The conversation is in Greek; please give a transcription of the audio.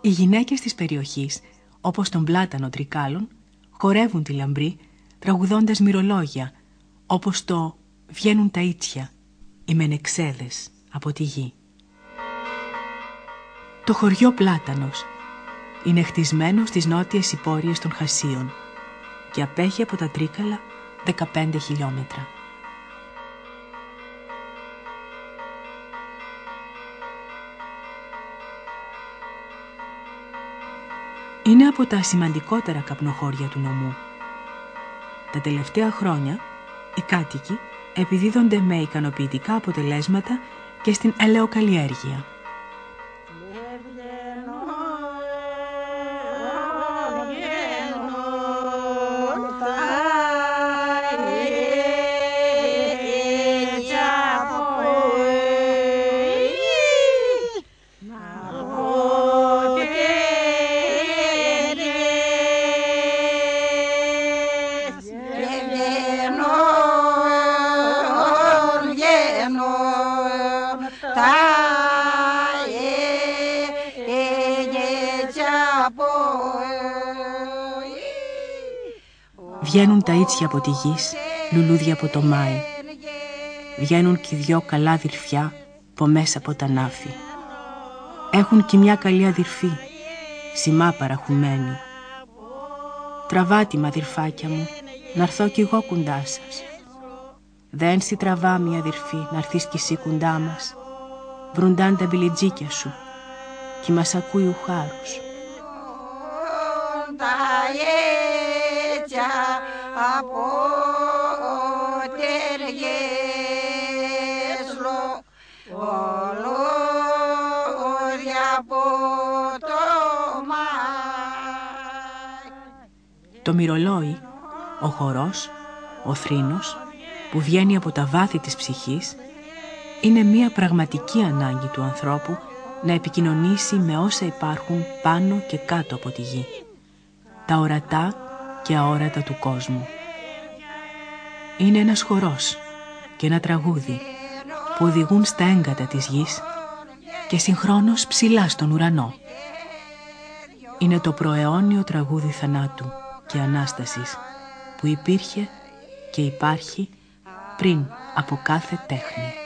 Οι γυναίκες της περιοχής, όπως τον Πλάτανο Τρικάλων, χορεύουν τη λαμπρή, τραγουδώντας μυρολόγια, όπως το «Βγαίνουν τα ίτσια», οι μενεξέδες από τη γη. Το χωριό Πλάτανος είναι χτισμένο στις νότιες υπόρειες των Χασίων και απέχει από τα Τρίκαλα 15 χιλιόμετρα. Είναι από τα σημαντικότερα καπνοχώρια του νομού. Τα τελευταία χρόνια οι κάτοικοι επιδίδονται με ικανοποιητικά αποτελέσματα και στην ελαιοκαλλιέργεια. Βγαίνουν τα ίτσια από τη γης, λουλούδια από το Μάη. Βγαίνουν κι δυο καλά αδυρφιά από μέσα από τα νάφη. Έχουν κι μια καλή αδυρφή, σημά παραχουμένη. Τραβάτε μ' αδυρφάκια μου, να'ρθώ κι εγώ κοντά σας. Δεν σι τραβά μια αδυρφή, να'ρθείς κι εσύ κοντά μας. Βρουντάν τα μπιλιτζίκια σου κι μας ακούει ο χάρος. Από το μυρολόι, ο χορός, ο θρήνος που βγαίνει από τα βάθη της ψυχής είναι μια πραγματική ανάγκη του ανθρώπου να επικοινωνήσει με όσα υπάρχουν πάνω και κάτω από τη γη, τα ορατά και αόρατα του κόσμου. Είναι ένας χορός και ένα τραγούδι που οδηγούν στα έγκατα της γης και συγχρόνως ψηλά στον ουρανό. Είναι το προαιώνιο τραγούδι θανάτου και Ανάστασης που υπήρχε και υπάρχει πριν από κάθε τέχνη.